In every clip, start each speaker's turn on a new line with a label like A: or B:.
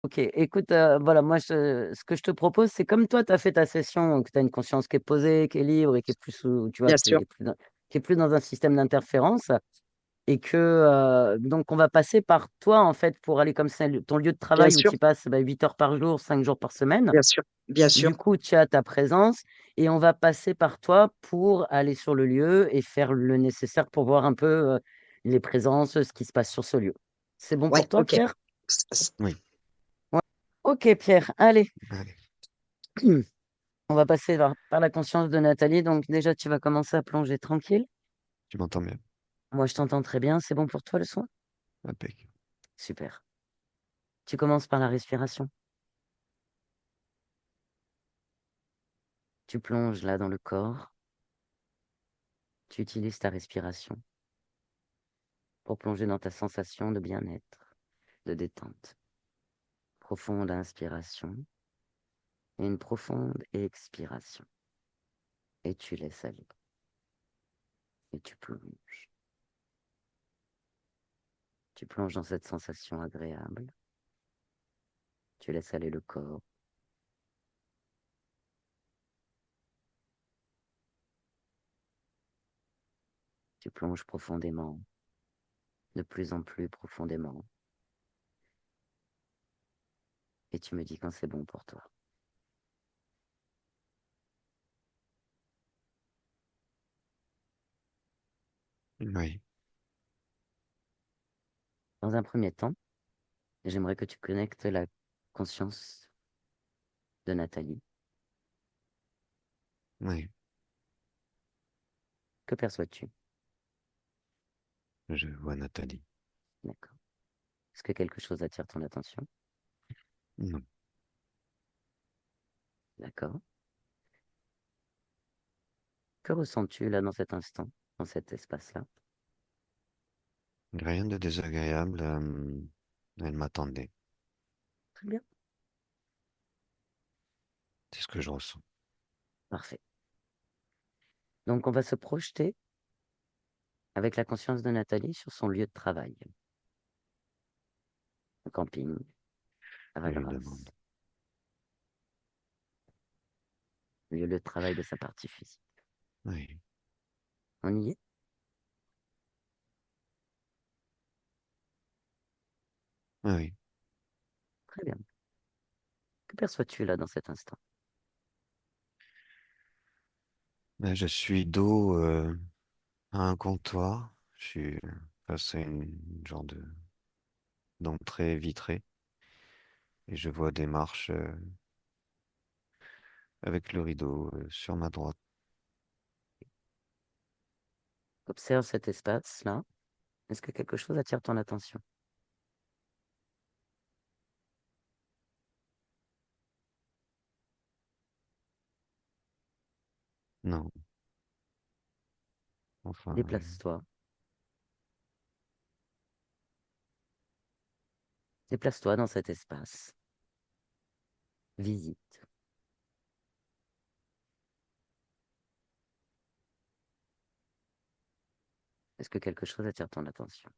A: OK, écoute, voilà, moi, ce que je te propose, c'est comme toi, tu as fait ta session, que tu as une conscience qui est posée, qui est libre et qui est plus sous tu vois,
B: Bien sûr,
A: qui est plus dans un système d'interférence et que, donc on va passer par toi, en fait, pour aller comme c'est ton lieu de
B: bien
A: travail où
B: sûr,
A: tu passes, 8 heures par jour, 5 jours par semaine.
B: bien sûr, bien sûr.
A: Du coup, tu as ta présence et on va passer par toi pour aller sur le lieu et faire le nécessaire pour voir un peu, les présences, ce qui se passe sur ce lieu. C'est bon
B: Ouais,
A: pour toi,
B: OK.
A: Pierre?
C: Oui,
A: Ouais. OK, Pierre, allez.
C: allez,
A: On va passer par la conscience de Nathalie. Donc déjà, tu vas commencer à plonger tranquille.
C: tu m'entends bien.
A: Moi, je t'entends très bien. C'est bon pour toi le son?
C: Impec.
A: Super. Tu commences par la respiration. Tu plonges là dans le corps. Tu utilises ta respiration pour plonger dans ta sensation de bien-être, de détente. Profonde inspiration et une profonde expiration. Et tu laisses aller. Et tu plonges. Tu plonges dans cette sensation agréable. Tu laisses aller le corps. Tu plonges profondément, de plus en plus profondément. Et tu me dis quand c'est bon pour toi.
C: Oui,
A: Dans un premier temps, j'aimerais que tu connectes la conscience de Nathalie.
C: oui,
A: Que perçois-tu?
C: je vois Nathalie.
A: D'accord. Est-ce que quelque chose attire ton attention?
C: Non,
A: D'accord. Que ressens-tu là dans cet instant, dans cet espace-là?
C: rien de désagréable. Elle m'attendait.
A: Très bien.
C: C'est ce que je ressens.
A: Parfait. Donc on va se projeter avec la conscience de Nathalie sur son lieu de travail, au camping, à
C: Je lui demande.
A: Valras, le lieu de travail de sa partie physique.
C: Oui,
A: On y est?
C: oui, oui.
A: Très bien. Que perçois-tu là dans cet instant?
C: Ben, je suis dos à un comptoir. Je suis face à une genre de d'entrée vitrée et je vois des marches avec le rideau sur ma droite.
A: Observe cet espace-là. Est-ce que quelque chose attire ton attention?
C: Non, enfin,
A: Déplace-toi. Déplace-toi dans cet espace. Visite. Est-ce que quelque chose attire ton attention?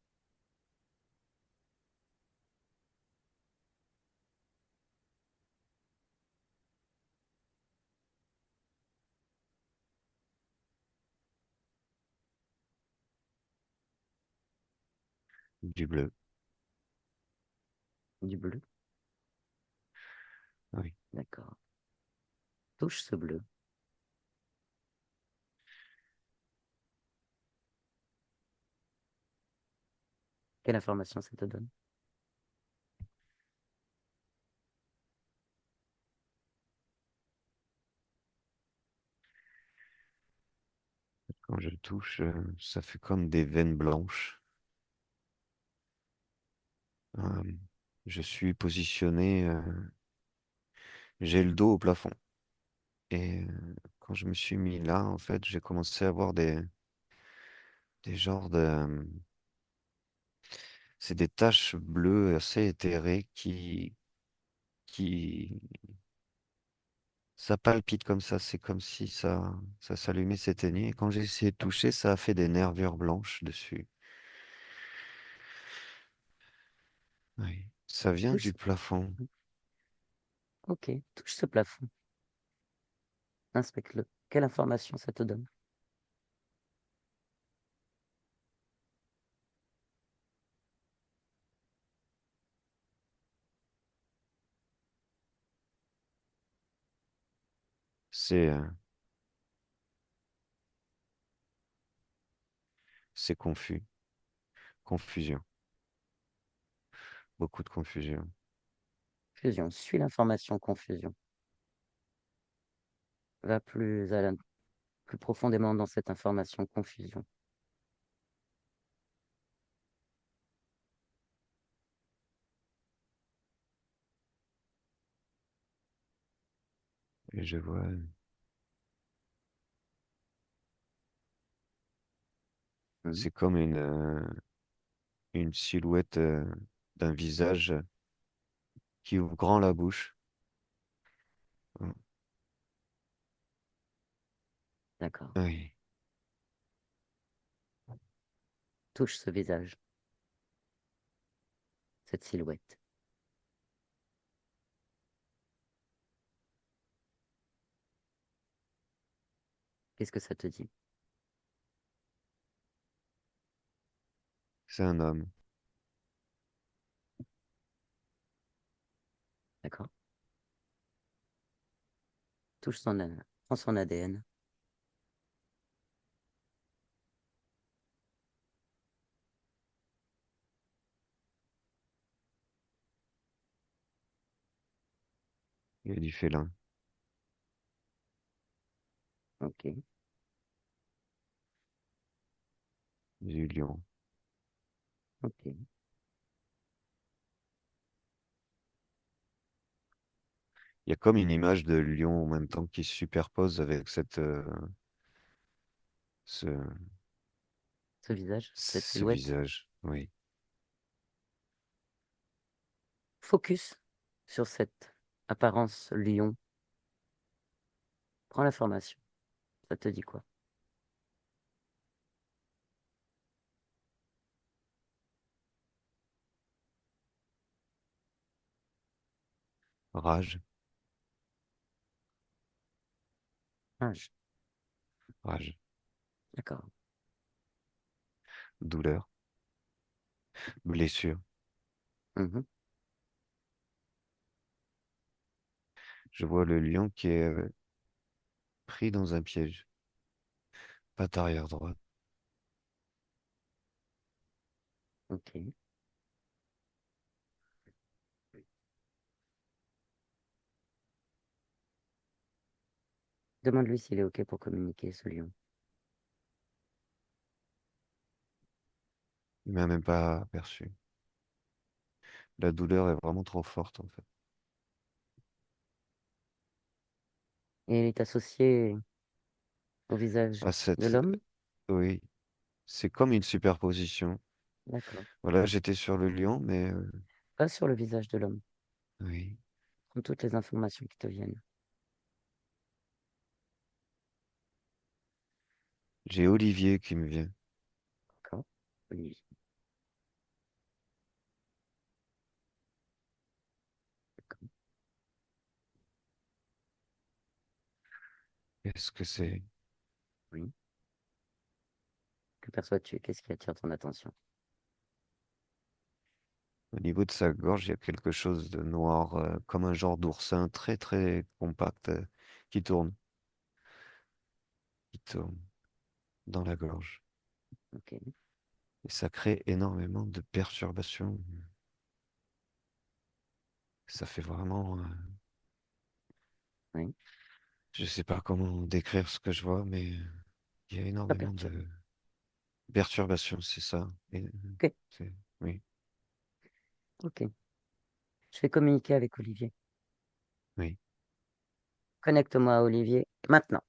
C: du bleu.
A: Du bleu?
C: Oui,
A: D'accord. Touche ce bleu. Quelle information ça te donne?
C: quand je touche, ça fait comme des veines blanches. Euh, je suis positionné, j'ai le dos au plafond. Et quand je me suis mis là, en fait, j'ai commencé à voir des genres de... c'est des taches bleues assez éthérées qui... Ça palpite comme ça, c'est comme si ça s'allumait, s'éteignait. Et quand j'ai essayé de toucher, ça a fait des nervures blanches dessus. Oui. Ça vient du
A: Touche.
C: plafond.
A: Ok, touche ce plafond. Inspecte-le. Quelle information ça te donne?
C: C'est c'est confus. Confusion. Beaucoup de confusion.
A: Fusion. Suis l'information confusion. Va plus profondément dans cette information confusion.
C: Et je vois,
A: Mhm.
C: c'est comme une silhouette d'un visage qui ouvre grand la bouche. Oh,
A: D'accord.
C: oui,
A: Touche ce visage, cette silhouette. Qu'est-ce que ça te dit?
C: c'est un homme.
A: D'accord. Prends son ADN.
C: Il y a du félin,
A: Ok.
C: du lion.
A: Ok.
C: Il y a comme une image de lion en même temps qui se superpose avec ce,
A: Ce visage, cette
C: ce
A: silhouette.
C: visage. Oui.
A: Focus sur cette apparence lion. Prends l'information. Ça te dit quoi?
C: Rage,
A: Âge.
C: rage,
A: D'accord.
C: douleur, blessure.
A: Mhm.
C: Je vois le lion qui est pris dans un piège. Patte arrière droite.
A: Ok. Demande-lui s'il est OK pour communiquer, ce lion.
C: Il m'a même pas aperçu. La douleur est vraiment trop forte en fait.
A: Et il est associé au visage
C: À
A: de
C: cette,
A: l'homme?
C: oui, c'est comme une superposition.
A: D'accord.
C: Voilà, j'étais sur le lion, mais
A: Pas sur le visage de l'homme.
C: oui,
A: Prends toutes les informations qui te viennent.
C: j'ai Olivier qui me vient.
A: D'accord. Olivier. D'accord.
C: Qu'est-ce que c'est?
A: Oui. Que perçois-tu? Qu'est-ce qui attire ton attention?
C: Au niveau de sa gorge, il y a quelque chose de noir, comme un genre d'oursin très très compact qui tourne, qui tourne dans la gorge.
A: Ok.
C: Et ça crée énormément de perturbations. Ça fait vraiment,
A: Oui.
C: je sais pas comment décrire ce que je vois, mais il y a
A: Pas
C: énormément de
A: perturbé.
C: perturbations, c'est ça. Et,
A: Ok.
C: oui,
A: Ok. Je vais communiquer avec Olivier.
C: oui.
A: Connecte-moi à Olivier maintenant.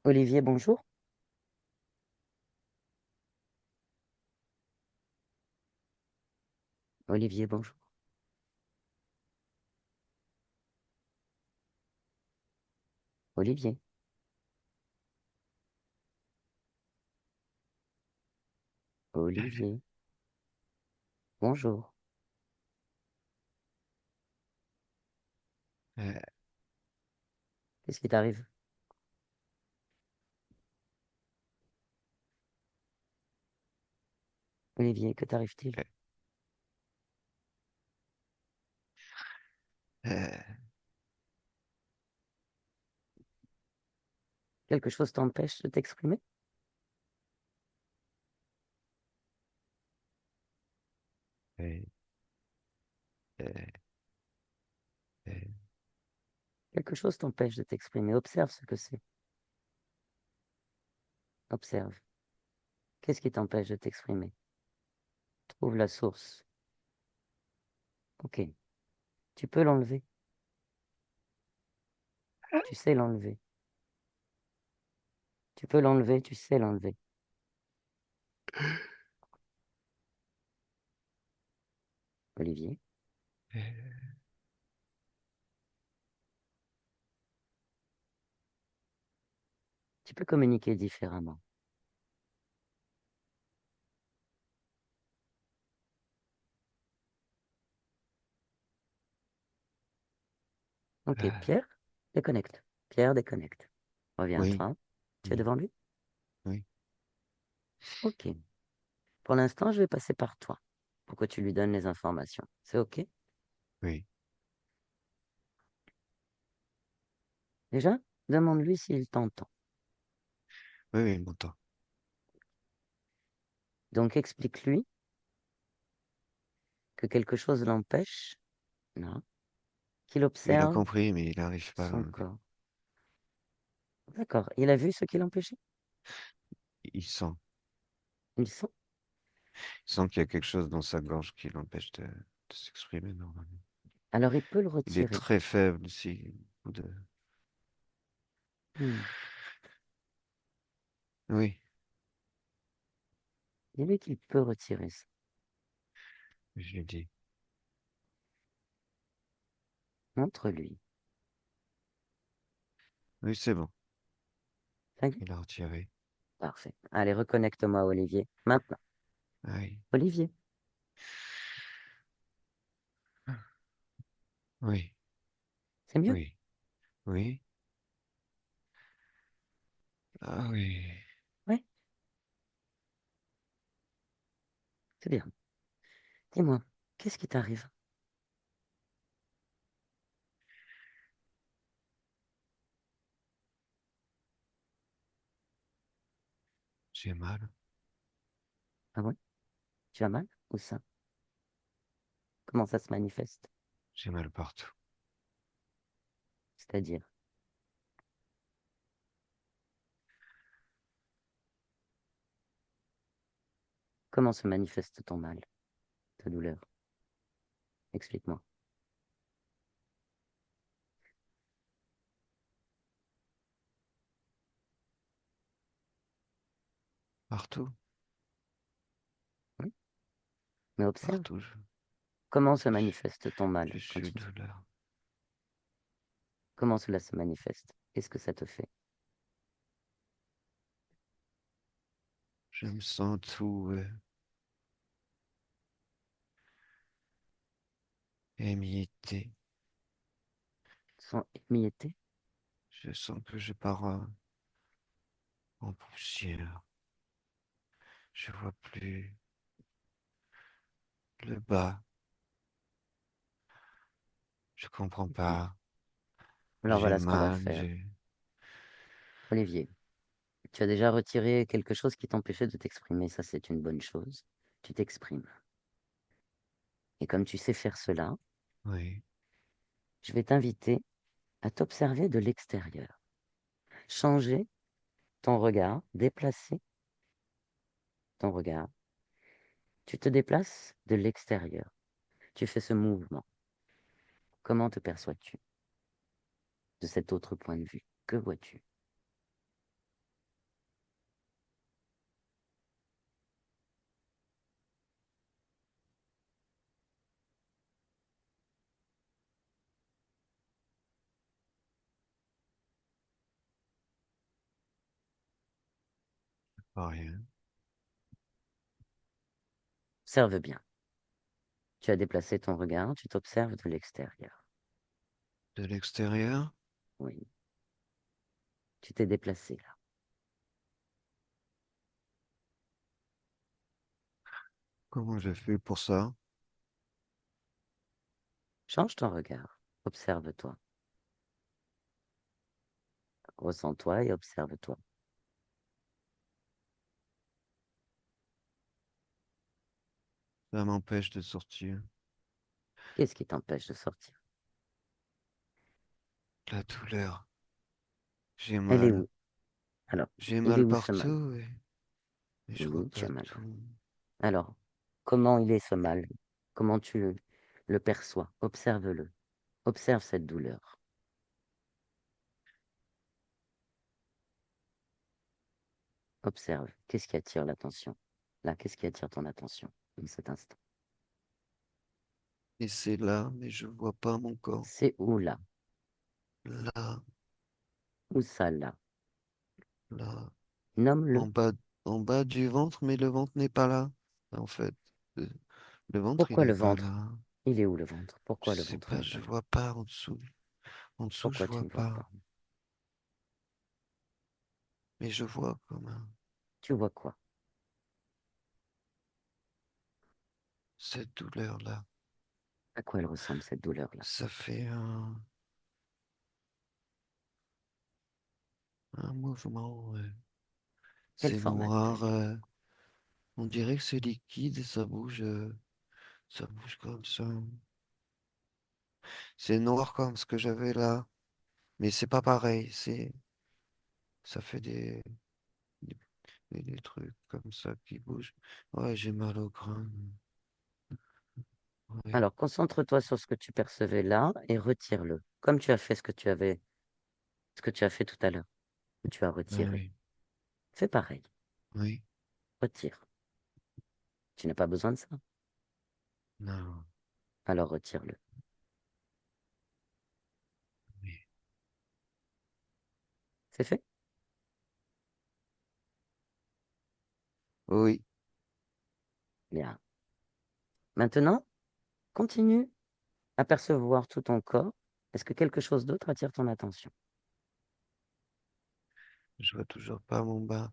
A: Olivier, bonjour. Olivier, bonjour. Olivier. Olivier, bonjour.
C: euh,
A: Qu'est-ce qui t'arrive? Olivier, que t'arrive-t-il?
C: euh, euh,
A: Quelque chose t'empêche de t'exprimer?
C: euh, euh, euh,
A: Quelque chose t'empêche de t'exprimer. Observe ce que c'est. Observe. Qu'est-ce qui t'empêche de t'exprimer? Trouve la source. Ok. Tu peux l'enlever. Tu sais l'enlever. Tu peux l'enlever, tu sais l'enlever. Olivier, tu peux communiquer différemment. Ok,
C: euh,
A: Pierre, déconnecte. Pierre, déconnecte. Reviens à
C: oui,
A: toi. Tu es
C: oui,
A: devant lui?
C: oui,
A: Ok. Pour l'instant, je vais passer par toi pour que tu lui donnes les informations. C'est ok?
C: oui,
A: Déjà, demande-lui s'il t'entend.
C: oui, oui, il m'entend.
A: Donc, explique-lui que quelque chose l'empêche, non, qu'il
C: Il a
A: observe
C: compris, mais il n'arrive pas à
A: son
C: l'enlever.
A: corps. D'accord. Il a vu ce qui l'empêchait? Il sent.
C: Il sent qu'il y a quelque chose dans sa gorge qui l'empêche de s'exprimer normalement.
A: Alors, il peut le
C: Il est
A: retirer.
C: très faible ici.
A: Hmm.
C: Oui,
A: Dis-lui qu'il peut retirer ça.
C: je l'ai dit.
A: Montre-lui.
C: Oui, c'est bon.
A: Ça y est?
C: Il a retiré.
A: Parfait. Allez, reconnecte-moi, Olivier. Maintenant.
C: Ah oui,
A: Olivier,
C: oui,
A: c'est mieux?
C: oui, oui. Ah oui,
A: Oui, c'est bien. Dis-moi, qu'est-ce qui t'arrive?
C: j'ai mal.
A: Ah ouais? Tu as mal? Où ça? Comment ça se manifeste?
C: J'ai mal partout.
A: C'est-à-dire, comment se manifeste ton mal, ta douleur? Explique-moi.
C: Partout,
A: Oui, mais observe.
C: partout,
A: Comment se manifeste ton mal
C: je
A: quand
C: suis
A: tu...
C: douleur.
A: Comment cela se manifeste? Qu'est-ce que ça te fait?
C: Je me sens tout émietté.
A: Tu sens émietté?
C: Je sens que je pars en poussière. Je vois plus le bas. Je comprends
A: Hmm.
C: pas.
A: Alors
C: J'ai
A: voilà ce qu'on va
C: mal,
A: faire.
C: j'ai...
A: Olivier, tu as déjà retiré quelque chose qui t'empêchait de t'exprimer. Ça, c'est une bonne chose. Tu t'exprimes. Et comme tu sais faire cela,
C: Oui,
A: je vais t'inviter à t'observer de l'extérieur. Changer ton regard, déplacer ton regard. Tu te déplaces de l'extérieur. Tu fais ce mouvement. Comment te perçois-tu de cet autre point de vue? Que vois-tu?
C: pas rien.
A: Observe bien. Tu as déplacé ton regard, tu t'observes de l'extérieur.
C: De l'extérieur?
A: Oui. Tu t'es déplacé là.
C: Comment j'ai fait pour ça?
A: Change ton regard. Observe-toi. Ressens-toi et observe-toi.
C: Ça m'empêche de sortir.
A: Qu'est-ce qui t'empêche de sortir?
C: La douleur. J'ai
A: Elle est
C: mal.
A: où? Alors,
C: J'ai
A: il est
C: mal
A: où ce mal?
C: partout et je vois
A: Oui, tu
C: pas
A: as mal.
C: tout.
A: Alors, comment il est ce mal? Comment tu le perçois? Observe-le. Observe cette douleur. Observe. Qu'est-ce qui attire l'attention? Là, qu'est-ce qui attire ton attention dans cet instant?
C: Et c'est là, mais je vois pas mon corps.
A: C'est où là?
C: Là,
A: Où ça là?
C: là,
A: Nomme-le.
C: en bas, en bas du ventre, mais le ventre n'est pas là. En fait, le, le ventre, il
A: Pourquoi
C: est
A: le
C: pas
A: ventre?
C: là.
A: Il est où le ventre?
C: Je
A: Pourquoi le
C: sais
A: ventre
C: pas,
A: n'est pas
C: je
A: là?
C: vois pas en dessous. En dessous, je
A: Pourquoi tu
C: vois
A: ne vois
C: pas.
A: pas?
C: Mais je vois comme
A: Tu vois quoi?
C: cette douleur-là.
A: À quoi elle ressemble cette douleur-là?
C: Ça fait un mouvement.
A: Quelle
C: C'est
A: forme a-t-elle?
C: noir. On dirait que c'est liquide et ça bouge comme ça. C'est noir comme ce que j'avais là, mais c'est pas pareil. Ça fait des trucs comme ça qui bougent. Ouais, j'ai mal au crâne. Oui,
A: Alors, concentre-toi sur ce que tu percevais là et retire-le, comme tu as fait ce que tu as fait tout à l'heure, que tu as
C: ben
A: retiré.
C: oui,
A: Fais pareil,
C: oui,
A: retire. Tu n'as pas besoin de ça,
C: non,
A: alors retire-le.
C: oui,
A: C'est fait?
C: oui.
A: Bien. Maintenant, continue à percevoir tout ton corps. Est-ce que quelque chose d'autre attire ton attention?
C: Je vois toujours pas mon bas,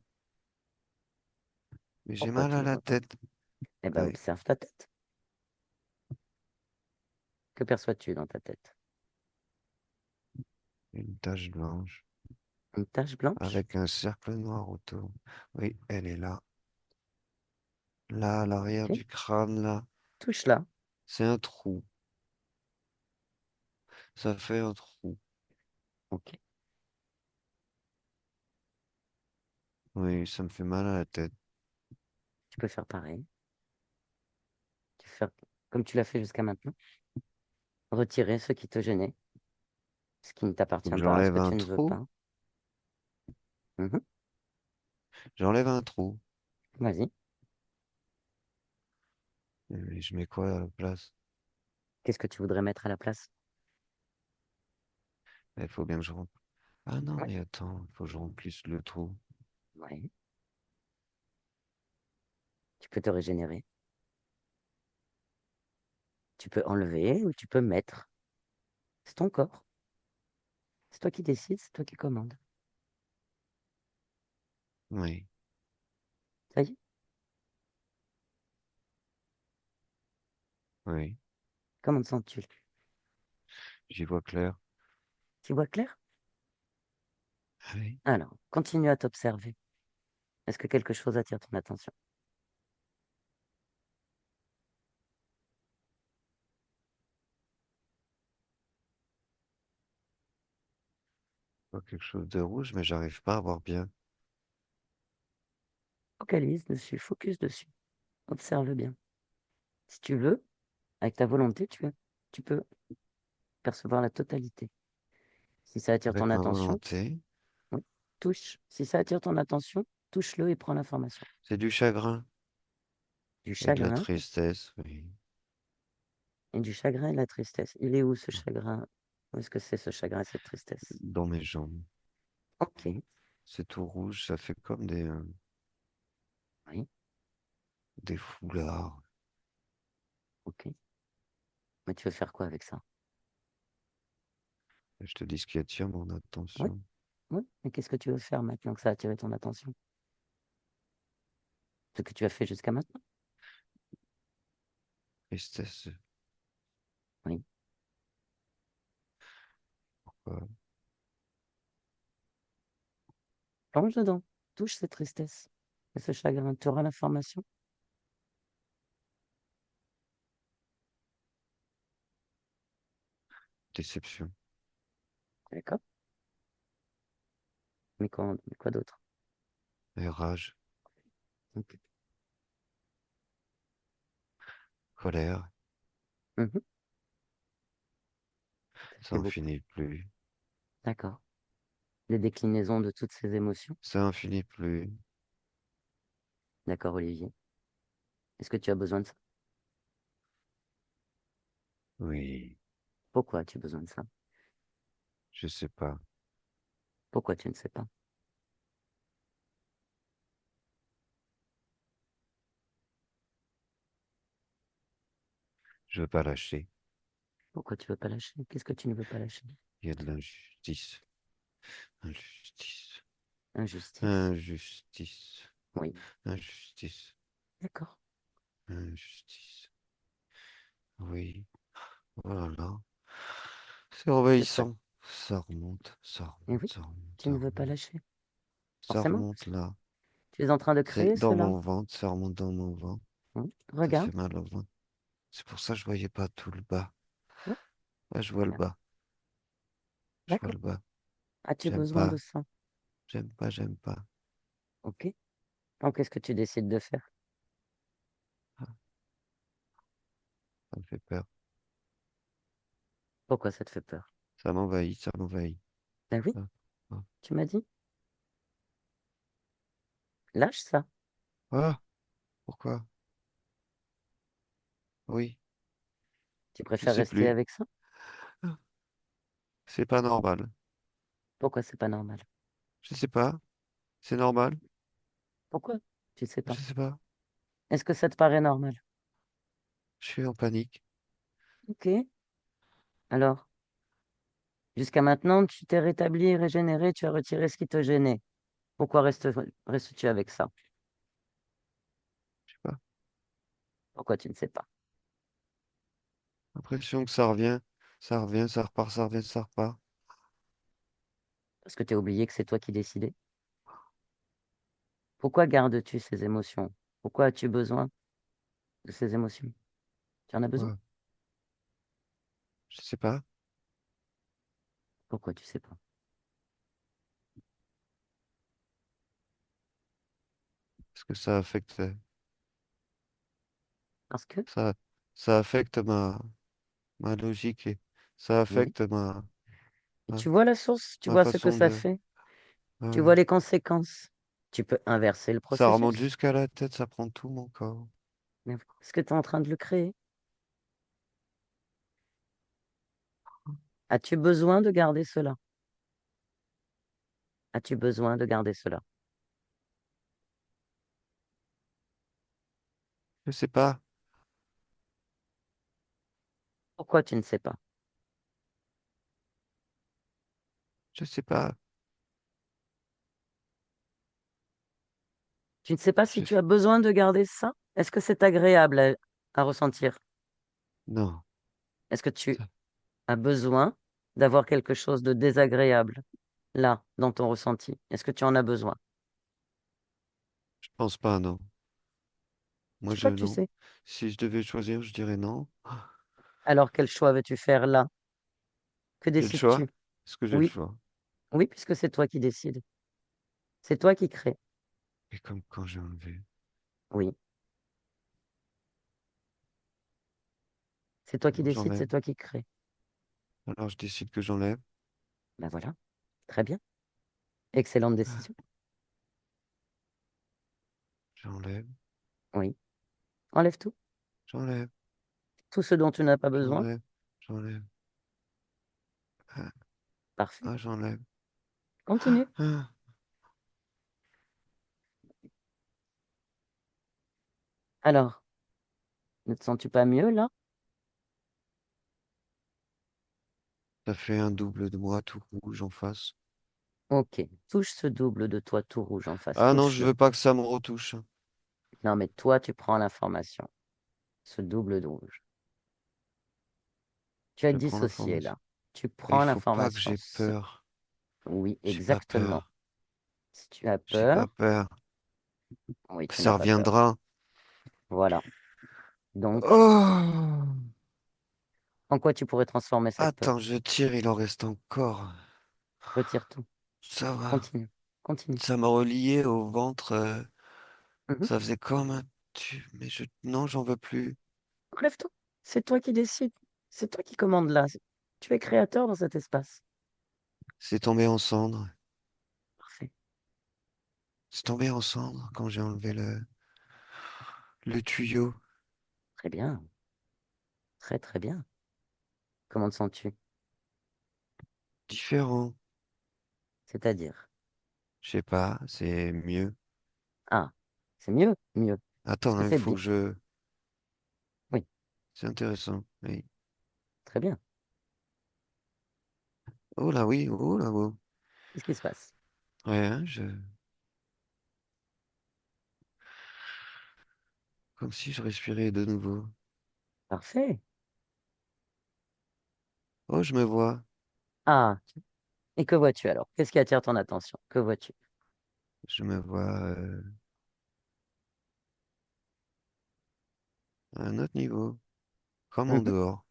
C: mais j'ai
A: Pourquoi
C: mal
A: tu
C: à
A: ne
C: la
A: vois pas?
C: tête.
A: Eh bien,
C: Oui,
A: observe ta tête. Que perçois-tu dans ta tête?
C: une tache blanche
A: Une tache blanche?
C: avec un cercle noir autour. Oui, elle est là. Là, à l'arrière
A: Ok.
C: du crâne, là,
A: Touche-la.
C: c'est un trou. Ça fait un trou.
A: Ok.
C: Oui, ça me fait mal à la tête.
A: Tu peux faire pareil. Tu peux faire comme tu l'as fait jusqu'à maintenant. Retirer ce qui te gênait, ce qui ne
C: Faut
A: t'appartient
C: que
A: pas, ce
C: j'enlève
A: que
C: un
A: tu ne veux
C: trou.
A: pas. Mhm.
C: J'enlève un trou.
A: Vas-y.
C: Et je mets quoi à la place?
A: Qu'est-ce que tu voudrais mettre à la place?
C: Il faut bien que je remplisse. Ah non,
A: Ouais.
C: mais attends, il faut que je remplisse le trou.
A: Ouais. Tu peux te régénérer. Tu peux enlever ou tu peux mettre. C'est ton corps. C'est toi qui décides, c'est toi qui commandes.
C: Oui,
A: Ça y est,
C: oui,
A: comment te sens-tu?
C: j'y vois clair.
A: Tu vois clair?
C: Ah oui,
A: Alors, continue à t'observer. Est-ce que quelque chose attire ton attention?
C: je vois quelque chose de rouge, mais j'arrive pas à voir bien.
A: Focalise dessus, focus dessus. Observe bien. Si tu veux, avec ta volonté, tu peux percevoir la totalité. Si ça attire ton
C: Avec ma
A: attention,
C: volonté,
A: oui, touche. Si ça attire ton attention, touche-le et prends l'information.
C: c'est du chagrin
A: Du
C: et de la
A: chagrin
C: tristesse, oui.
A: et du chagrin et de la tristesse. Il est où ce chagrin? Où est-ce que c'est ce chagrin et cette tristesse?
C: Dans mes jambes.
A: Ok,
C: C'est tout rouge, ça fait comme
A: oui,
C: des foulards.
A: ok. Mais tu veux faire quoi avec ça?
C: Je te dis ce qui attire mon
A: Oui,
C: attention.
A: oui. Mais qu'est-ce que tu veux faire maintenant que ça a attiré ton attention? Ce que tu as fait jusqu'à maintenant?
C: Tristesse.
A: Oui.
C: Quoi.
A: Plonge dedans. Touche cette tristesse et ce chagrin. Tu auras l'information.
C: Déception.
A: D'accord? Mais quoi d'autre?
C: Et rage.
A: Ok.
C: Colère.
A: Mhm. Ça
C: Ça
A: fait
C: en
A: beaucoup.
C: finit plus.
A: D'accord. Les déclinaisons de toutes ces émotions.
C: Ça en finit plus.
A: D'accord, Olivier. Est-ce que tu as besoin de ça?
C: Oui.
A: Pourquoi as-tu besoin de ça?
C: Je sais pas.
A: Pourquoi tu ne sais pas?
C: Je veux pas lâcher.
A: Pourquoi tu veux pas lâcher? Qu'est-ce que tu ne veux pas lâcher?
C: Il y a de l'injustice. Injustice.
A: Injustice.
C: Injustice.
A: Oui.
C: Injustice.
A: D'accord.
C: Injustice. Oui. Oh là là. C'est
A: Je sais.
C: envahissant. Ça remonte. Ça
A: Et
C: remonte.
A: oui,
C: Ça remonte.
A: tu
C: Ça
A: ne veux pas
C: remonte.
A: lâcher.
C: Ça
A: Forcément.
C: remonte là.
A: Tu es en train de
C: C'est
A: créer
C: dans
A: cela.
C: mon ventre. Ça remonte dans mon ventre.
A: Oui.
C: Ça
A: Regarde.
C: fait mal au ventre. C'est pour ça que je voyais pas tout le bas.
A: Oui.
C: Là, je vois le
A: Bien.
C: bas. Je vois
A: D'accord.
C: le bas.
A: As-tu
C: J'aime
A: besoin de
C: pas.
A: ça?
C: J'aime pas. J'aime pas.
A: Ok. Donc, qu'est-ce que tu décides de faire?
C: Ah, ça me fait peur.
A: Pourquoi ça te fait peur?
C: Ça m'envahit. Ça m'envahit.
A: Ben oui,
C: Ah, ah.
A: tu m'as dit. Lâche ça.
C: Ah, pourquoi? Oui,
A: Tu
C: je
A: préfères
C: sais
A: rester
C: plus.
A: avec ça?
C: Ah, c'est pas normal.
A: Pourquoi c'est pas normal?
C: Je sais pas. C'est normal.
A: Pourquoi? Tu sais pas.
C: Je sais pas.
A: Est-ce que ça te paraît normal?
C: Je suis en panique.
A: Ok. Alors, jusqu'à maintenant, tu t'es rétabli, régénéré, tu as retiré ce qui te gênait. Pourquoi restes-tu avec ça?
C: Je sais pas.
A: Pourquoi tu ne sais pas?
C: L'impression que ça revient. Ça revient, ça repart, ça revient, ça repart.
A: Parce que tu as oublié que c'est toi qui décidais. Pourquoi gardes-tu ces émotions? Pourquoi as-tu besoin de ces émotions? Tu en as besoin?
C: Quoi? Je sais pas.
A: Pourquoi tu sais pas?
C: Parce que ça affecte.
A: Parce que,
C: Ça, ça affecte ma logique et ça
A: oui,
C: affecte
A: et
C: ma,
A: tu vois la source, tu
C: ma
A: vois ce que
C: façon
A: ça
C: de.
A: fait, tu vois
C: Ouais.
A: les conséquences. Tu peux inverser le
C: Ça remonte
A: processus.
C: jusqu'à la tête, ça prend tout mon corps.
A: Mais est-ce que tu es en train de le créer? As-tu besoin de garder cela? As-tu besoin de garder cela?
C: Je sais pas.
A: Pourquoi tu ne sais pas?
C: Je sais pas.
A: Tu ne sais pas si
C: Je...
A: tu as besoin de garder ça? Est-ce que c'est agréable à ressentir?
C: Non.
A: Est-ce que tu
C: Ça-
A: as besoin d'avoir quelque chose de désagréable là, dans ton ressenti? Est-ce que tu en as besoin?
C: Je pense pas, non.
A: Je
C: Moi,
A: sais pas
C: je
A: que tu
C: non.
A: sais.
C: Si je devais choisir, je dirais non.
A: Alors quel choix veux-tu faire là? Que
C: J'ai le choix.
A: décides-tu?
C: Est-ce que j'ai le
A: Oui,
C: choix?
A: oui, puisque c'est toi qui décides. C'est toi qui crée.
C: Et comme quand j'ai enlevé.
A: Oui, c'est toi qui
C: Alors
A: décides,
C: j'enlève.
A: c'est toi qui crée.
C: Alors je décide que j'enlève.
A: Ben voilà, très bien. Excellente
C: Ah,
A: décision.
C: j'enlève.
A: Oui, enlève tout.
C: J'enlève.
A: Tout ce dont tu n'as pas besoin.
C: J'enlève. J'enlève. Ah,
A: Parfait.
C: ah, j'enlève.
A: Continue.
C: Ah,
A: Alors, ne te sens-tu pas mieux là?
C: Ça fait un double de moi tout rouge en face.
A: Ok, touche ce double de toi tout rouge en face,
C: Ah non, je
A: touche-le.
C: veux pas que ça me retouche.
A: Non, mais toi, tu prends l'information, ce double de rouge. Tu as
C: Je prends
A: dissocié
C: l'information.
A: là. Tu
C: Mais il
A: prends
C: faut pas que
A: l'information.
C: j'ai peur.
A: Oui,
C: J'ai pas
A: exactement.
C: peur.
A: Si tu as
C: J'ai pas
A: peur,
C: peur.
A: oui, tu n'as
C: Ça
A: pas peur.
C: reviendra.
A: Voilà. Donc,
C: Oh!
A: en quoi tu pourrais transformer cette peur?
C: Attends, je tire, il en reste encore.
A: Retire tout.
C: Ça va.
A: Continue. Continue.
C: Ça m'a relié au ventre.
A: Mhm.
C: Ça faisait comme un mais non, j'en veux plus.
A: Enlève tout. C'est toi qui décides. C'est toi qui commandes là. Tu es créateur dans cet espace.
C: C'est tombé en cendres.
A: Parfait.
C: C'est tombé en cendres quand j'ai enlevé le tuyau.
A: Très bien. Très, très bien. Comment te sens-tu?
C: Différent.
A: C'est-à-dire?
C: Je sais pas, c'est mieux.
A: Ah, c'est mieux? Mieux. Est-ce
C: Attends,
A: que
C: là, il
A: c'est
C: faut
A: bien?
C: que je...
A: Oui,
C: C'est intéressant. Oui.
A: très bien.
C: Oh là, oui, oh là, oh.
A: Qu'est-ce qui se passe?
C: Ouais, hein, Comme si je respirais de nouveau.
A: Parfait.
C: Oh, je me vois.
A: Ah, et que vois-tu alors? Qu'est-ce qui attire ton attention? Que vois-tu?
C: Je me vois à un autre niveau. Comme en
A: Mhm.
C: dehors.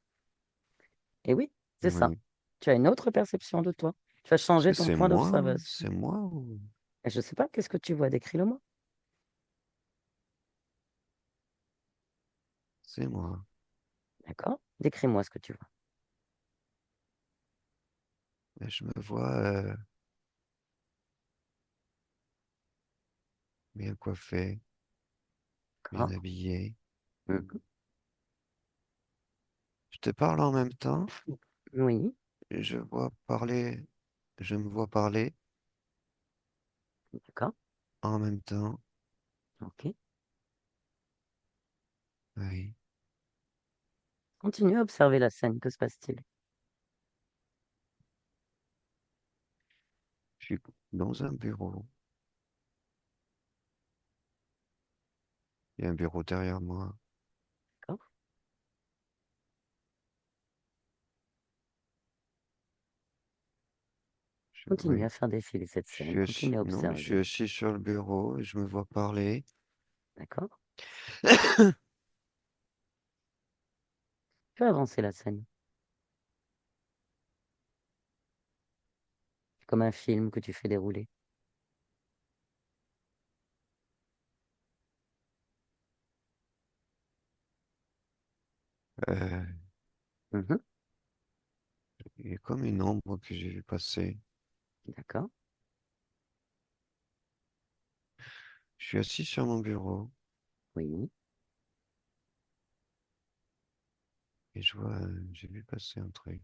A: Et oui, c'est ça.
C: Oui.
A: Tu as une autre perception de toi. Tu as
C: Est-ce
A: changé
C: que
A: ton
C: c'est
A: point
C: moi?
A: d'observation.
C: C'est moi ou...
A: Et je ne sais pas, qu'est-ce que tu vois? Décris-le-moi.
C: C'est moi.
A: D'accord? Décris-moi ce que tu vois.
C: Et je me vois bien coiffé, bien
A: D'accord?
C: habillé.
A: Mhm.
C: Je te parle en même temps.
A: Oui,
C: Et je me vois parler
A: d'accord.
C: en même temps.
A: Ok.
C: Oui.
A: Continue à observer la scène. Que se passe-t-il?
C: Je suis dans un bureau. Il y a un bureau derrière moi.
A: D'accord? Continue à
C: Oui.
A: faire défiler cette
C: Je
A: scène.
C: suis
A: Continue
C: assis.
A: à
C: Non, mais je suis
A: observer.
C: assis sur le bureau et je me vois parler.
A: D'accord? Tu peux avancer la scène. C'est comme un film que tu fais dérouler.
C: Euh,
A: Mhm.
C: il y a comme une ombre que j'ai vu passer.
A: D'accord?
C: Je suis assis sur mon bureau
A: Oui.
C: et je vois, j'ai vu passer un truc.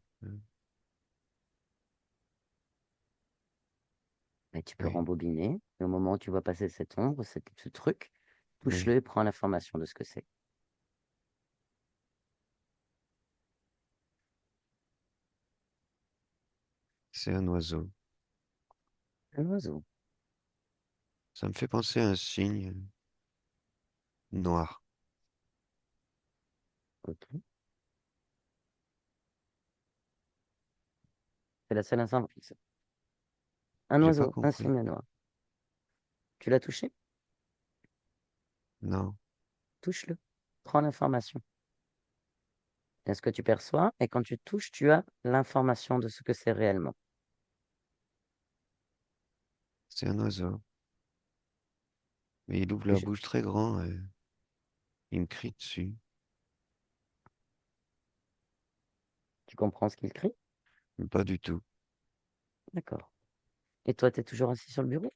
A: Mais tu peux
C: Oui,
A: rembobiner. Et au moment où tu vois passer cette ombre, ce truc,
C: oui,
A: touche-le et prends l'information de ce que c'est.
C: c'est un oiseau.
A: Un oiseau.
C: Ça me fait penser à un cygne noir.
A: Ok. C'est la seule information. Un
C: J'ai pas
A: oiseau, un
C: compris.
A: cygne noir. Tu l'as touché?
C: Non,
A: Touche-le. Prends l'information. Et ce que tu perçois, et quand tu touches, tu as l'information de ce que c'est réellement.
C: c'est un oiseau. Mais il ouvre
A: Et
C: la bouche très grand et il me crie dessus.
A: tu comprends ce qu'il crie?
C: Mais pas du tout.
A: D'accord. Et toi, tu es toujours assis sur le bureau?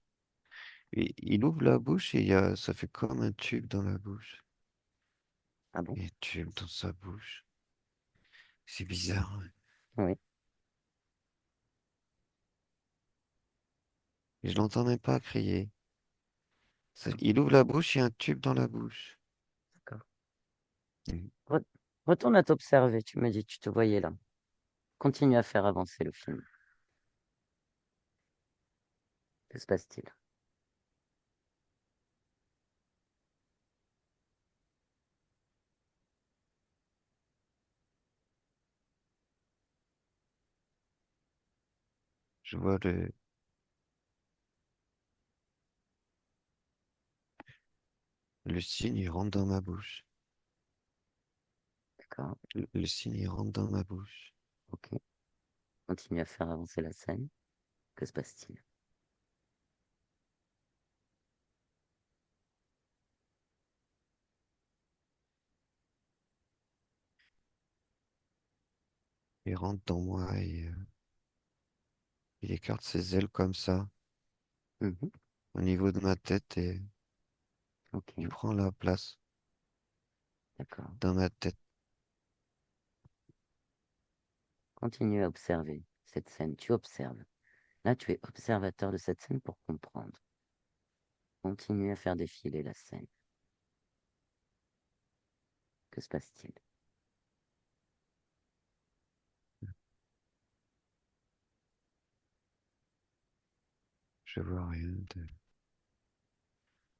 C: Et il ouvre la bouche et ça fait comme un tube dans la bouche.
A: Ah bon?
C: Et un tube dans sa bouche. C'est bizarre, ouais.
A: Oui,
C: Et je l'entends même pas crier. Il ouvre la bouche, il y a un tube dans la bouche.
A: d'accord.
C: Mhm.
A: Re- Retourne à t'observer. Tu me dis, tu te voyais là. Continue à faire avancer le film. Que se passe-t-il?
C: Je vois le signe, il rentre dans ma bouche.
A: D'accord,
C: Le signe, il rentre dans ma bouche.
A: ok. Continue à faire avancer la scène. Que se passe-t-il?
C: Il rentre dans moi et il écarte ses ailes comme ça,
A: Mhm,
C: au niveau de ma tête et il
A: ok,
C: prend la place
A: d'accord.
C: dans ma tête.
A: Continue à observer cette scène. Tu observes. Là, tu es observateur de cette scène pour comprendre. Continue à faire défiler la scène. Que se passe-t-il?
C: Je vois rien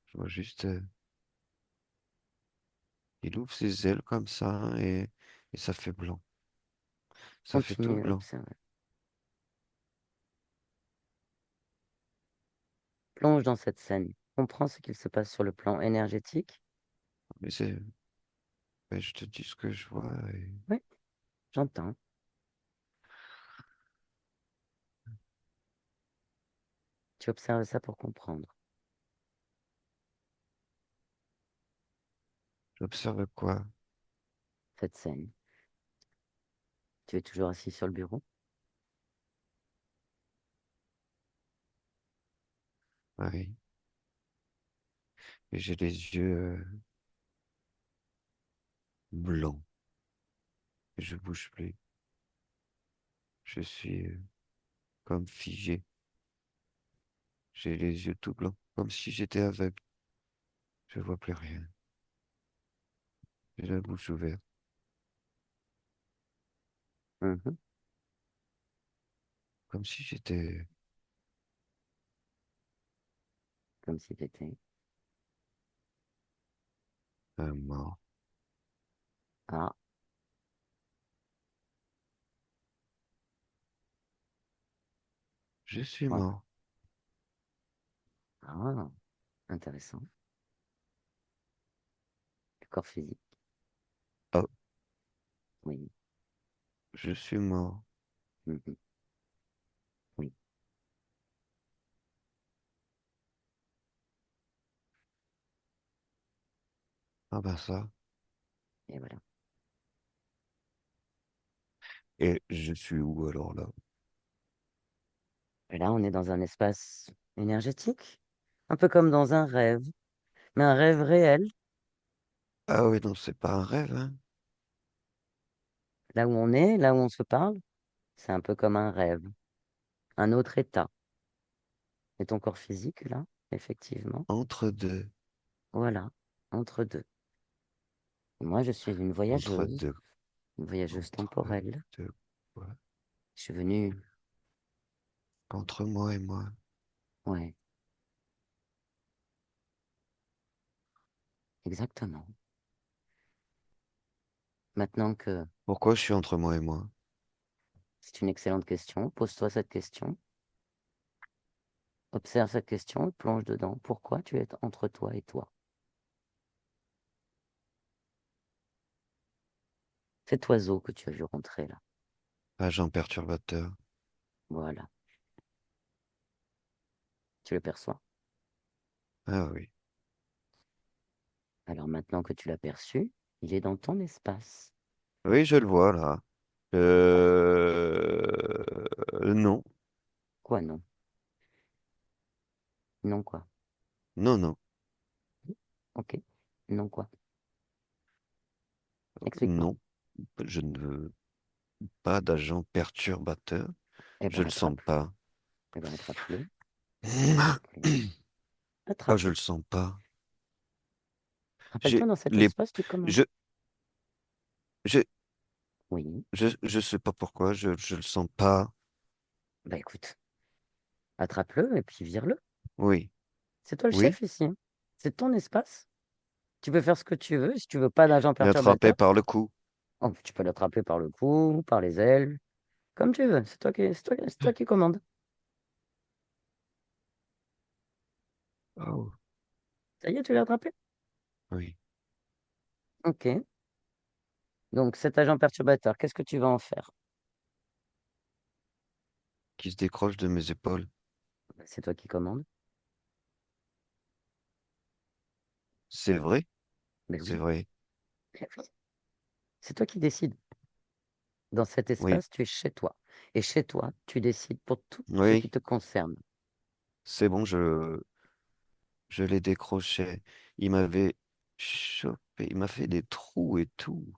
C: je vois juste, il ouvre ses ailes comme ça et ça fait blanc. Ça fait tout
A: Continue à
C: blanc.
A: observer. Plonge dans cette scène. Comprends ce qu'il se passe sur le plan énergétique.
C: Mais c'est, mais je te dis ce que je vois et
A: Oui, j'entends. Tu observes ça pour comprendre
C: j'observe quoi?
A: cette scène. Tu es toujours assis sur le bureau.
C: Oui. Et j'ai les yeux blancs. Et je bouge plus. Je suis comme figé. J'ai les yeux tout blancs, comme si j'étais aveugle. Je vois plus rien. J'ai la bouche ouverte.
A: Mhm,
C: Comme si j'étais
A: comme si tu étais.
C: un mort.
A: Ah,
C: Je suis
A: ouais.
C: mort.
A: Ah, intéressant. Le corps physique.
C: Oh,
A: Oui.
C: je suis mort.
A: Mhm, oui.
C: Ah ben ça.
A: Et voilà.
C: Et je suis où alors là?
A: Et là, on est dans un espace énergétique. Un peu comme dans un rêve. Mais un rêve réel.
C: Ah oui, non, c'est pas un rêve, hein?
A: Là où on est, là où on se parle, c'est un peu comme un rêve. Un autre état. Et ton corps physique, là, effectivement.
C: Entre deux.
A: Voilà. Entre deux. Moi, je suis
C: Entre deux.
A: une voyageuse
C: Entre
A: temporelle.
C: deux. Quoi?
A: Je suis venue,
C: Entre moi et moi.
A: ouais, exactement. Maintenant que
C: Pourquoi je suis entre moi et moi?
A: c'est une excellente question, pose-toi cette question, observe cette question et plonge dedans. Pourquoi tu es entre toi et toi? Cet oiseau que tu as vu rentrer là,
C: Agent perturbateur.
A: voilà, tu le perçois.
C: Ah oui.
A: Alors maintenant que tu l'as perçu, il est dans ton espace.
C: Oui, je le vois là. Non.
A: Quoi non? Non quoi?
C: Non, non.
A: Ok. Non quoi? Explique-moi.
C: Non. Je ne veux pas d'agent perturbateur.
A: Eh
C: Je
A: ben
C: le sens
A: attrape-le.
C: pas.
A: Eh ben attrape-le.
C: Ah,
A: Attrape-le.
C: je
A: Attrape-le.
C: le sens pas.
A: Rappelle-toi,
C: J'ai
A: dans cet
C: les,
A: espace, tu commandes.
C: je, j'ai,
A: Oui.
C: Je sais pas pourquoi, je le sens pas.
A: Bah écoute, attrape-le et puis vire-le.
C: Oui,
A: C'est toi le
C: oui,
A: chef ici, hein. C'est ton espace. Tu peux faire ce que tu veux. Si tu veux pas d'agent
C: l'attraper
A: perturbateur,
C: par le cou.
A: oh, tu peux l'attraper par le cou, par les ailes, comme tu veux. C'est toi qui commande.
C: Oh,
A: Ça y est, tu l'as attrapé?
C: oui,
A: Ok. Donc cet agent perturbateur, qu'est-ce que tu vas en faire?
C: qui se décroche de mes épaules.
A: Bah, c'est toi qui commandes.
C: C'est vrai,
A: Mais
C: c'est
A: oui.
C: vrai.
A: Eh oui. C'est toi qui décides. Dans cet
C: Oui,
A: espace, tu es chez toi. Et chez toi, tu décides pour tout ce qui
C: oui,
A: te concerne.
C: c'est bon, je l'ai décroché. Il m'avait chopé, il m'a fait des trous et tout,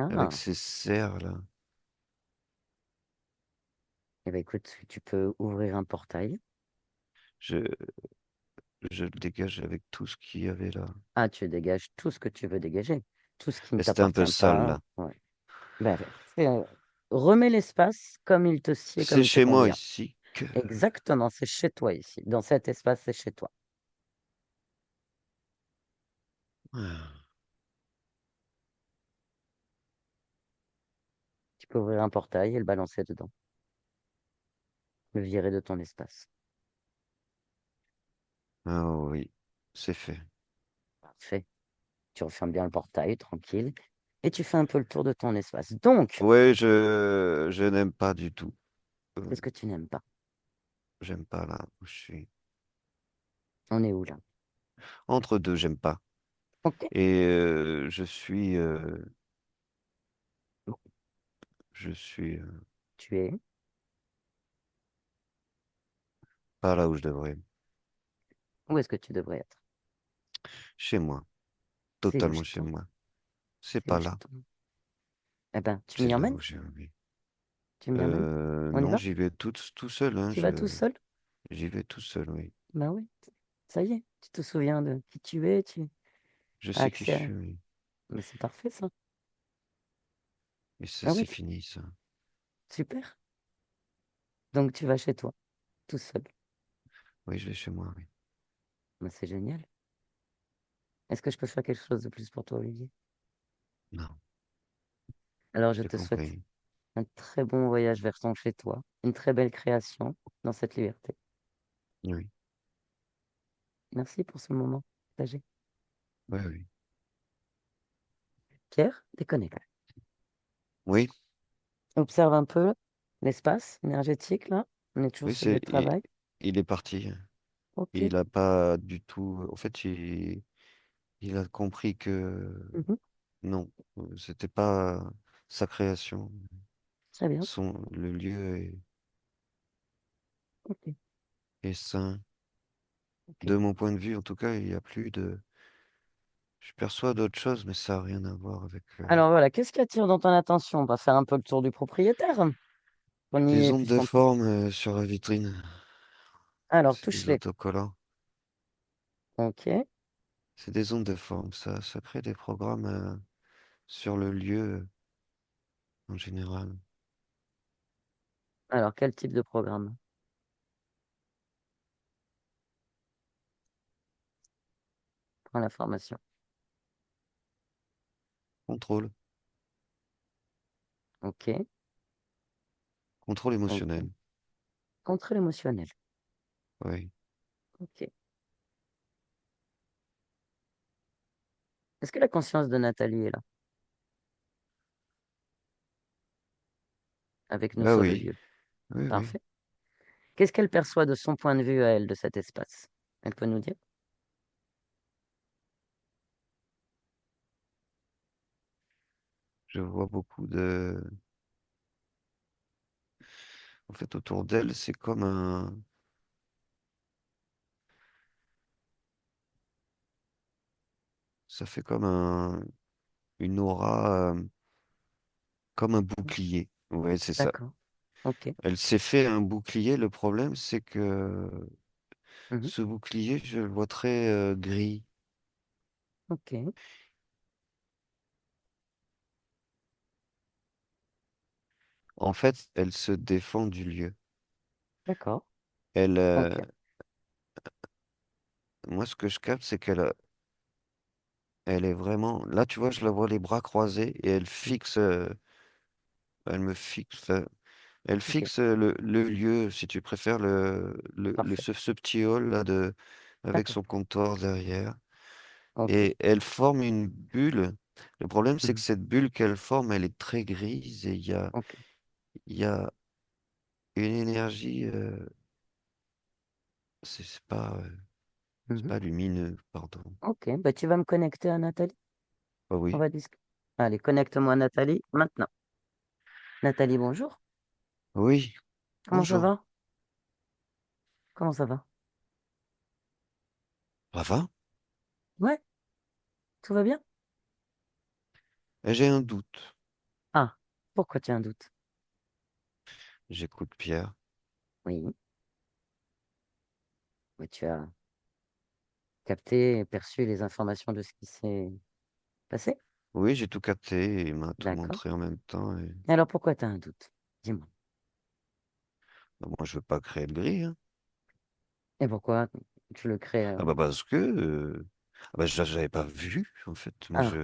C: avec
A: Ah,
C: ses serres là.
A: eh ben écoute, tu peux ouvrir un portail.
C: Je, je le dégage avec tout ce qu'il y avait là.
A: Ah, tu dégages tout ce que tu veux dégager. Tout ce qui ne
C: Et c'était un peu
A: t'appartient
C: sale
A: pas.
C: là.
A: Ouais. Ben, remets l'espace comme il te sied, comme
C: C'est
A: il te
C: chez moi
A: convient.
C: ici que...
A: Exactement, c'est chez toi ici. Dans cet espace, c'est chez toi.
C: Ah,
A: Tu peux ouvrir un portail et le balancer dedans. Le virer de ton espace.
C: ah oui, c'est fait.
A: Parfait. Tu refermes bien le portail, tranquille. Et tu fais un peu le tour de ton espace. Donc,
C: Ouais, je n'aime pas du tout. Euh,
A: qu'est-ce que tu n'aimes pas?
C: J'aime pas là où je suis.
A: On est où là?
C: Entre deux, j'aime pas.
A: Ok.
C: Et je suis
A: Tu es.
C: pas là où je devrais.
A: Où est-ce que tu devrais être?
C: Chez moi,
A: C'est où
C: totalement
A: chez
C: chez
A: toi?
C: moi. C'est
A: C'est où
C: pas
A: chez
C: là.
A: toi? Eh ben, tu
C: C'est
A: m'y
C: là
A: emmènes?
C: où j'ai envie.
A: Tu m'y emmènes? On y
C: Non,
A: va?
C: j'y vais tout seul, hein,
A: Tu vas tout seul?
C: j'y vais tout seul, oui.
A: Ben oui. Ça y est, tu te souviens de qui tu es, tu
C: Je
A: as
C: sais qui je
A: accès à...
C: suis, oui.
A: Mais c'est parfait ça.
C: Et ça,
A: Ah
C: c'est
A: oui,
C: fini, ça.
A: super. Donc tu vas chez toi, tout seul.
C: Oui, je vais chez moi, oui.
A: Ben, c'est génial. Est-ce que je peux faire quelque chose de plus pour toi, Olivier?
C: Non,
A: Alors je
C: j'ai
A: te souhaite
C: compris.
A: un très bon voyage vers ton chez toi, une très belle création dans cette liberté.
C: Oui,
A: Merci pour ce moment partagé.
C: oui, oui.
A: Pierre, déconnecte.
C: Oui,
A: Observe un peu l'espace énergétique là. On est toujours
C: oui,
A: sur le lieu de travail.
C: il est parti.
A: Ok.
C: Il a pas du tout. En fait, il a compris que
A: Mhm.
C: non, c'était pas sa création.
A: Très bien.
C: Le lieu
A: Ok.
C: est sain.
A: Ok.
C: De mon point de vue, en tout cas, il y a plus de. Je perçois d'autres choses, mais ça n'a rien à voir avec
A: Alors voilà, qu'est-ce qui attire dans ton attention? On va faire un peu le tour du propriétaire. On y
C: des
A: est
C: ondes de
A: puisqu'on...
C: forme sur la vitrine.
A: Alors
C: C'est des
A: touche-les.
C: autocollants.
A: Ok.
C: C'est des ondes de forme. Ça crée des programmes sur le lieu en général.
A: Alors quel type de programme? Prends l'information.
C: Contrôle.
A: Ok.
C: Contrôle
A: Ok.
C: émotionnel.
A: Contrôle émotionnel.
C: Oui.
A: Ok. Est-ce que la conscience de Nathalie est là, avec nous
C: Ah
A: sur le
C: oui.
A: lieu?
C: Oui, oui.
A: Parfait. Qu'est-ce qu'elle perçoit de son point de vue à elle de cet espace? Elle peut nous dire?
C: Je vois beaucoup de. En fait, autour d'elle, c'est comme un. Ça fait comme une aura, comme un bouclier. Ouais, c'est ça.
A: D'accord. Ok.
C: Elle s'est fait un bouclier. Le problème, c'est que
A: Mhm.
C: ce bouclier, je le vois très gris.
A: Ok.
C: En fait, elle se défend du lieu.
A: D'accord.
C: Elle,
A: Ok.
C: moi, ce que je capte, c'est elle est vraiment, là, tu vois, je la vois les bras croisés et
A: Mm.
C: elle me fixe, elle
A: Ok.
C: fixe le lieu, si tu préfères,
A: Parfait.
C: ce petit hall là avec
A: D'accord.
C: son comptoir derrière.
A: Ok.
C: Et elle forme une bulle. Le problème, c'est que
A: Mhm.
C: cette bulle qu'elle forme, elle est très grise et
A: Ok.
C: il y a une énergie, c'est
A: Mhm.
C: pas lumineux, pardon.
A: Ok. Bah, tu vas me connecter à Nathalie.
C: Ah
A: On
C: oui,
A: va discuter. Allez, connecte-moi à Nathalie maintenant. Nathalie, bonjour.
C: oui,
A: Comment ça
C: bonjour.
A: va? Comment ça va?
C: Ça va?
A: Ouais, tout va bien?
C: J'ai un doute.
A: Ah, pourquoi tu as un doute?
C: J'écoute Pierre.
A: Oui, mais tu as capté et perçu les informations de ce qui s'est passé?
C: Oui, j'ai tout capté et il m'a tout
A: D'accord.
C: montré en même temps. Et
A: Et alors pourquoi tu as un doute? Dis-moi.
C: bah, moi, je veux pas créer de grille, hein.
A: Et pourquoi tu le crées?
C: Ah bah parce que j'avais pas vu en fait.
A: Ah,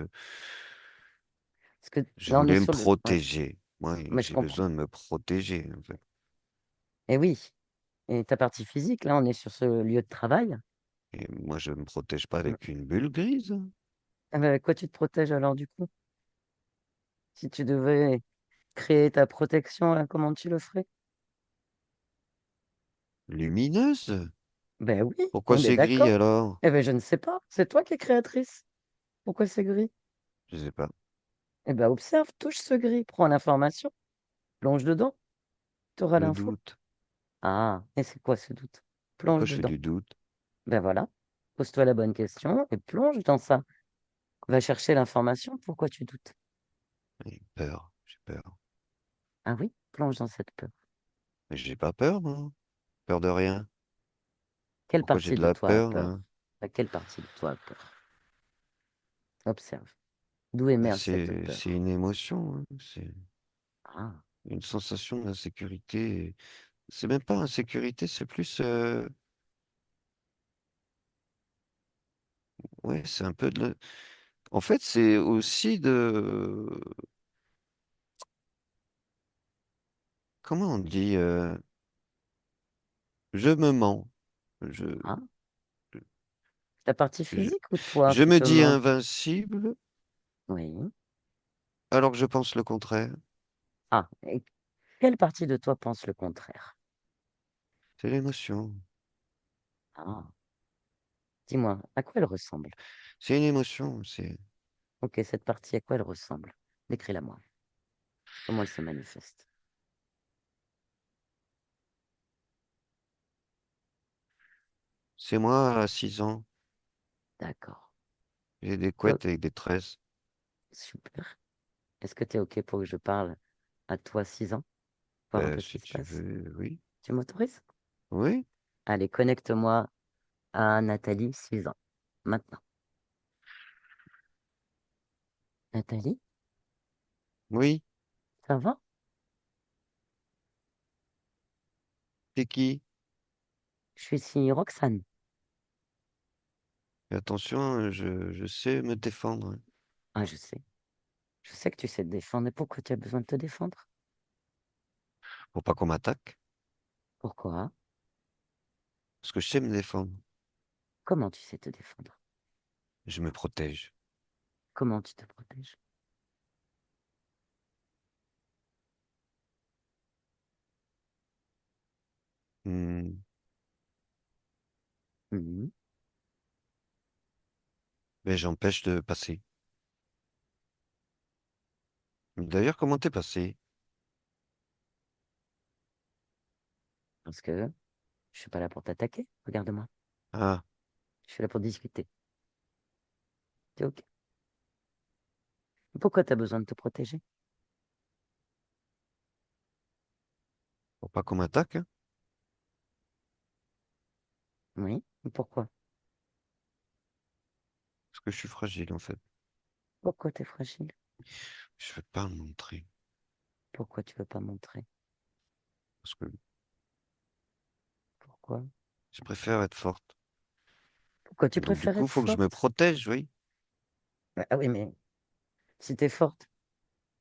A: parce que
C: Je
A: là on est
C: voulais me
A: sur le. Ouais,
C: protéger. Moi,
A: mais je
C: j'ai
A: comprends.
C: besoin de me protéger en fait.
A: Et oui, et ta partie physique, là on est sur ce lieu de travail.
C: Et moi, je me protège pas
A: Mm.
C: avec une bulle grise.
A: Ah, mais avec quoi tu te protèges alors du coup? Si tu devais créer ta protection, là, comment tu le ferais?
C: Lumineuse?
A: Ben oui,
C: Pourquoi
A: eh ben
C: c'est gris
A: d'accord.
C: alors?
A: Eh ben je ne sais pas, c'est toi qui es créatrice. Pourquoi c'est gris?
C: Je sais pas.
A: Eh ben observe, touche ce gris, prends l'information, plonge dedans, tu auras
C: Je
A: l'info.
C: doute.
A: Ah, et c'est quoi ce doute?
C: Pourquoi
A: Plonge
C: je fais
A: dedans.
C: du doute?
A: Ben voilà, pose-toi la bonne question et plonge dans ça. Va chercher l'information, pourquoi tu doutes?
C: J'ai peur. J'ai peur.
A: Ah oui, plonge dans cette peur.
C: Mais j'ai pas peur, moi. Peur de rien.
A: Quelle
C: Pourquoi j'ai
A: partie
C: de
A: de
C: la
A: toi a
C: peur, hein?
A: peur? Quelle partie de toi a peur? Observe. D'où émerge cette
C: C'est
A: peur?
C: une émotion, hein. C'est
A: Ah,
C: une sensation d'insécurité. C'est même pas insécurité, c'est plus, ouais, c'est un peu en fait, c'est aussi comment on dit, je me mens. Je,
A: ah. Ta partie
C: je,
A: physique ou toi
C: je
A: qui
C: me
A: te
C: dis
A: ment?
C: invincible
A: Oui.
C: alors que je pense le contraire.
A: Ah, et quelle partie de toi pense le contraire?
C: C'est l'émotion.
A: Ah, dis-moi, à quoi elle ressemble?
C: C'est une émotion.
A: Ok, cette partie, à quoi elle ressemble? Décris-la moi. Comment elle se manifeste?
C: C'est moi à 6 ans.
A: D'accord.
C: J'ai des
A: T'es o-
C: couettes avec des tresses.
A: Super. Est-ce que tu es OK pour que je parle à toi 6 ans? Voir un
C: Ben,
A: peu ce qui
C: si
A: se
C: tu
A: passe?
C: veux, oui.
A: Tu m'autorises?
C: Oui,
A: Allez, connecte-moi à Nathalie, 6 ans. Maintenant. Nathalie,
C: oui.
A: ça va?
C: C'est qui?
A: Je suis ici Roxane.
C: Fais attention, je sais me défendre.
A: Ah, je sais. Je sais que tu sais te défendre, mais pourquoi tu as besoin de te défendre?
C: Pour pas qu'on m'attaque.
A: Pourquoi?
C: Parce que je sais me défendre.
A: Comment tu sais te défendre?
C: Je me protège.
A: Comment tu te protèges?
C: Hmm.
A: Mhm.
C: Mais j'empêche de passer. D'ailleurs, comment t'es passé?
A: Parce que je suis pas là pour t'attaquer. Regarde-moi.
C: Ah,
A: Je suis là pour discuter. T'es OK? Pourquoi tu as besoin de te protéger?
C: pour pas qu'on m'attaque, hein.
A: Oui, pourquoi?
C: Parce que je suis fragile, en fait.
A: Pourquoi tu es fragile?
C: Je veux pas le montrer.
A: Pourquoi tu veux pas montrer?
C: parce que
A: Pourquoi?
C: je préfère être forte.
A: Pourquoi tu
C: Donc du
A: préfères
C: coup,
A: être
C: faut que je me
A: forte?
C: protège, oui.
A: Ah oui, mais si t'es forte,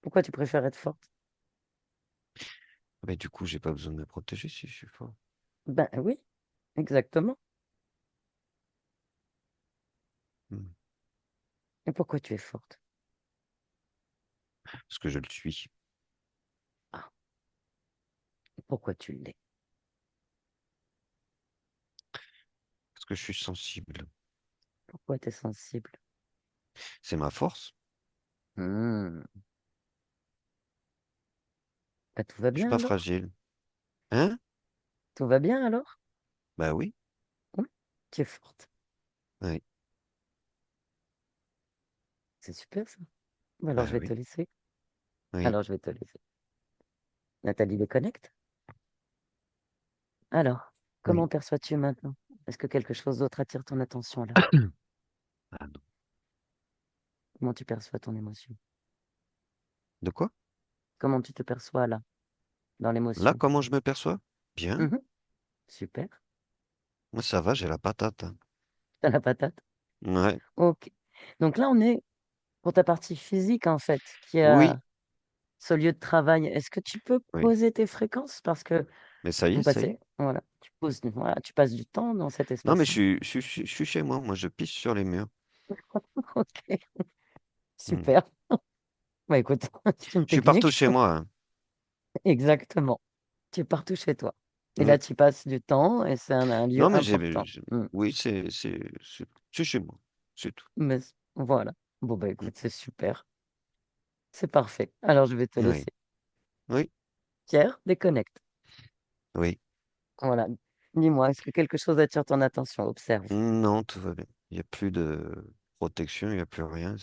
A: pourquoi tu préfères être forte?
C: Mais du coup, j'ai pas besoin de me protéger si je suis fort.
A: Ben oui, exactement.
C: Hmm.
A: Et pourquoi tu es forte?
C: Parce que je le suis.
A: Ah, et pourquoi tu l'es?
C: Parce que je suis sensible.
A: Pourquoi tu es sensible?
C: C'est ma force.
A: Hmm. Bah, tout va
C: Je suis
A: bien
C: pas
A: alors?
C: fragile. Hein?
A: Tout va bien alors?
C: Bah oui.
A: Oui, tu es forte.
C: Oui.
A: C'est super ça. Bah, alors je
C: Bah
A: vais te
C: oui.
A: laisser.
C: Oui.
A: Alors je vais te laisser. Nathalie déconnecte. Alors,
C: Oui.
A: comment perçois-tu maintenant? Est-ce que quelque chose d'autre attire ton attention là?
C: Ah non.
A: Comment tu perçois ton émotion?
C: De quoi?
A: Comment tu te perçois là, dans
C: Là,
A: l'émotion?
C: comment je me perçois? Bien.
A: Mhm. Super.
C: Moi, ça va, j'ai la patate, hein.
A: T'as la patate.
C: Ouais.
A: Ok. Donc là, on est pour ta partie physique en fait, qui
C: Oui.
A: a ce lieu de travail. Est-ce que tu peux
C: Oui.
A: poser tes fréquences? Parce que
C: Mais ça y
A: vous
C: est, ça y est.
A: passez, voilà, voilà, tu passes du temps dans cet
C: Non, mais je
A: espace-là.
C: suis, je suis chez moi. Moi, je pisse sur les murs.
A: Ok,
C: Hmm.
A: super. Bah écoute, c'est une
C: Je suis partout
A: technique.
C: chez moi, hein.
A: Exactement. Tu es partout chez toi. Et là,
C: Oui.
A: tu passes du temps et c'est un
C: Non,
A: lieu
C: mais
A: important. Mm.
C: oui, c'est chez moi. C'est tout.
A: Mais voilà. Bon, bah écoute, c'est super. C'est parfait. Alors, je vais te
C: Oui.
A: laisser.
C: Oui.
A: Pierre, déconnecte.
C: Oui.
A: Voilà. Dis-moi, est-ce que quelque chose attire ton attention? Observe.
C: Non, tout va bien. Il n'y a plus de protection, il n'y a plus rien.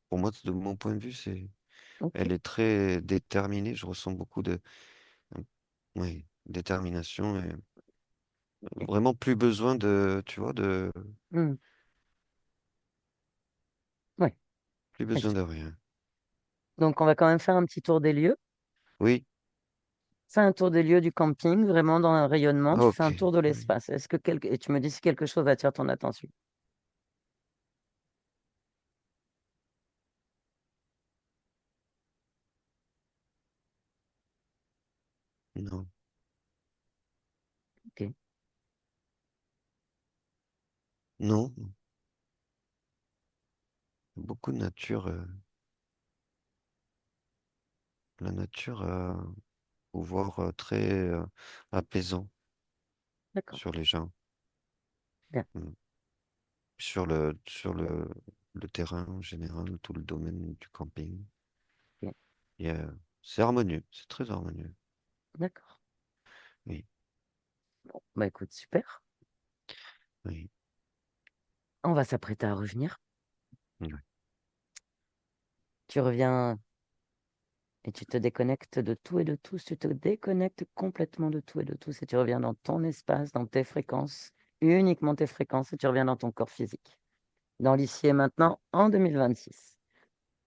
C: Pour moi, de mon point de vue,
A: Ok.
C: elle est très déterminée. Je ressens beaucoup oui, détermination et
A: Ok.
C: vraiment plus besoin tu vois,
A: Mm. Ouais.
C: plus
A: Ouais,
C: besoin de rien.
A: donc, on va quand même faire un petit tour des lieux.
C: Oui,
A: Fais un tour des lieux du camping, vraiment dans un rayonnement. Tu fais
C: ok.
A: un tour de
C: Oui.
A: l'espace. Et tu me dis si quelque chose attire ton attention.
C: Non,
A: Ok.
C: non, beaucoup de nature. La nature a un pouvoir très apaisant
A: D'accord.
C: sur les gens.
A: Bien.
C: Mm. Sur le terrain en général, tout le domaine du camping.
A: Ok.
C: Il y a- c'est harmonieux, c'est très harmonieux.
A: D'accord.
C: Oui,
A: Bon, bah écoute, super.
C: oui,
A: On va s'apprêter à revenir.
C: oui.
A: Tu reviens et tu te déconnectes de tout et de tous. Tu te déconnectes complètement de tout et de tous. Et tu reviens dans ton espace, dans tes fréquences, uniquement tes fréquences. Et tu reviens dans ton corps physique. Dans l'ici et maintenant en 2026.